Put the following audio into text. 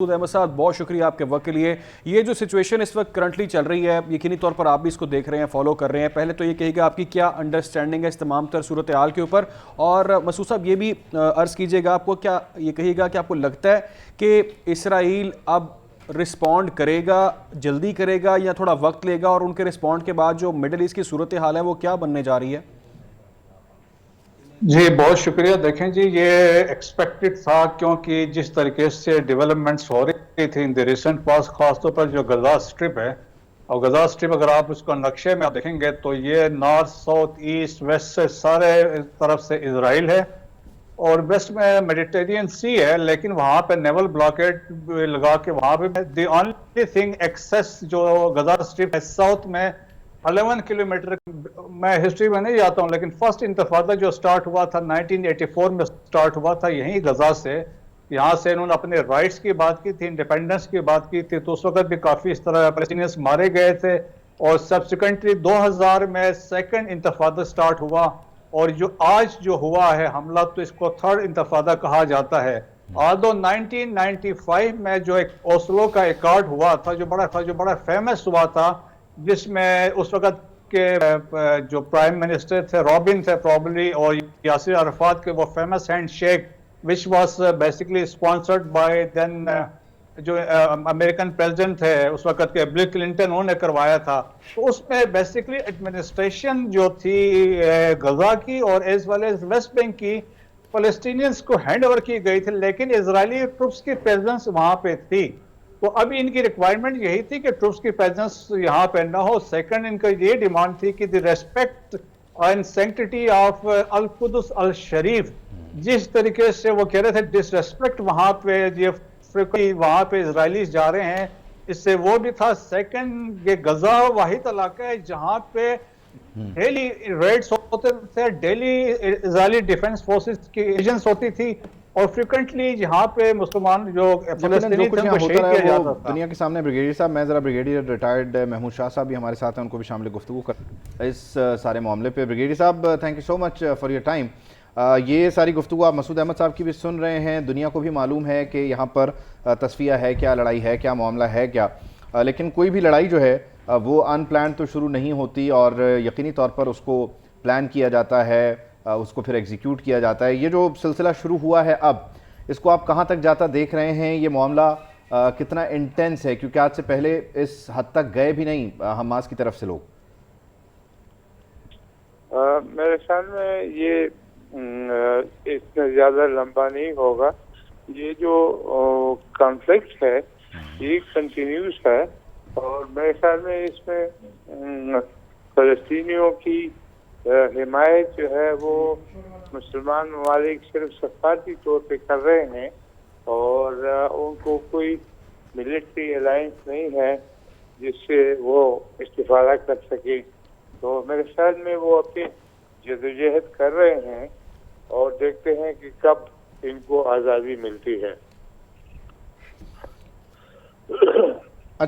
अहमद साहब, बहुत शुक्रिया आपके वक्त के लिए। ये जो सिचुएशन इस वक्त करंटली चल रही है, यकीनी तौर पर आप भी इसको देख रहे हैं, फॉलो कर रहे हैं। पहले तो ये कहिएगा आपकी क्या अंडरस्टैंडिंग है इस तमाम तर सूरत हाल के ऊपर, और मसूद साहब ये भी अर्ज़ कीजिएगा, आपको क्या ये कहिएगा कि आपको लगता है कि इसराइल अब रिस्पॉन्ड करेगा, जल्दी करेगा या थोड़ा वक्त लेगा, और उनके रिस्पॉन्ड के बाद जो मिडल ईस्ट की सूरत हाल है वो क्या बनने जा रही है? जी बहुत शुक्रिया। देखें जी, ये एक्सपेक्टेड था, क्योंकि जिस तरीके से डेवलपमेंट्स हो रही थी इन द रिसेंट पास, खासतौर पर जो गजा स्ट्रिप है, और गजा स्ट्रिप अगर आप उसको नक्शे में आप देखेंगे तो ये नॉर्थ साउथ ईस्ट वेस्ट से सारे तरफ से इसराइल है, और वेस्ट में मेडिटेरियन सी है, लेकिन वहां पे नेवल ब्लॉकेड लगा के वहां पे द ओनली थिंग एक्सेस जो गजा स्ट्रिप है साउथ में 11 किलोमीटर। मैं हिस्ट्री में नहीं जाता हूं, लेकिन फर्स्ट इंतफादा जो स्टार्ट हुआ था 1984 में स्टार्ट हुआ था यहीं गजा से। यहाँ से इन्होंने अपने राइट्स की बात की थी, इंडिपेंडेंस की बात की थी, तो उस वक्त भी काफी इस तरह पैलेस्टीनियंस मारे गए थे। और सब्सिक्वेंटली 2000 में सेकंड इंतफादा स्टार्ट हुआ, और जो आज जो हुआ है हमला, तो इसको थर्ड इंतफादा कहा जाता है। आदो 1995 में जो एक ओस्लो का एकॉर्ड हुआ था, जो बड़ा फेमस हुआ था, जिसमें उस वक्त के जो प्राइम मिनिस्टर थे रॉबिन थे प्रॉब्ली, और यासिर अरफात के वो famous hand shake which was basically sponsored by then जो अमेरिकन प्रेसिडेंट थे उस वक्त के बिल क्लिंटन, उन्होंने करवाया था। तो उसमें बेसिकली एडमिनिस्ट्रेशन जो थी गजा की और as well as West Bank की फलस्तीनियंस को हैंड ओवर की गई थी, लेकिन इजरायली ट्रुप्स की प्रेजेंस वहां पे थी। तो अभी इनकी रिक्वायरमेंट यही थी कि ट्रुप्स की प्रेजेंस यहाँ पे ना हो। सेकंड इनका ये डिमांड थी कि the respect and sanctity of Al Quds Al Sharif, जिस तरीके से वो कह रहे थे डिसरेस्पेक्ट वहां पे ये वहां पे इजरायलीज जा रहे हैं, इससे वो भी था। सेकंड, ये गजा वाहिद इलाका है जहां पे डेली रेड्स होते थे, डेली इजरायली डिफेंस फोर्सेस की एजेंट्स होती थी, और फ्रिक्वेंटली यहाँ पे मुसलमान जो जो फलस्तीनी कुछ थे यहाँ उनको होता शहीद रहा है किया वो जाता था। दुनिया के सामने। ब्रिगेडियर साहब, मैं ज़रा ब्रिगेडियर रिटायर्ड महमूद शाह साहब भी हमारे साथ हैं, उनको भी शामिल गुफ्तगू कर इस सारे मामले पे। ब्रिगेडियर साहब, thank you so much for your time. ये सारी गुफ्तगू आप मसूद अहमद साहब की भी सुन रहे हैं। दुनिया को भी मालूम है कि यहाँ पर तस्फिया है क्या, लड़ाई है क्या, मामला है क्या, लेकिन कोई भी लड़ाई जो है वो अनप्लान तो शुरू नहीं होती, और यकीनी तौर पर उसको प्लान किया जाता है, उसको फिर एग्जीक्यूट किया जाता है। ये जो सिलसिला शुरू हुआ है अब, इसको आप कहाँ तक जाता देख रहे हैं? ये मामला कितना इंटेंस है, क्योंकि आज से पहले इस हद तक गए भी नहीं हमास की तरफ से लोग। मेरे ख्याल में ये इतना ज़्यादा लंबा नहीं होगा। ये जो कॉन्फ्लिक्ट है ये कंटिन्यूस है, और मेरे ख्याल में इसमें फ़लस्तीनियों की हिमायत जो है वो मुसलमान ममालिक सिर्फ सफारती तौर पे कर रहे हैं, और उनको कोई मिलिट्री अलायंस नहीं है जिससे वो इस्तिफादा कर सके। तो मेरे ख्याल में वो अपनी जदोजहद कर रहे हैं, और देखते हैं कि कब इनको आज़ादी मिलती है।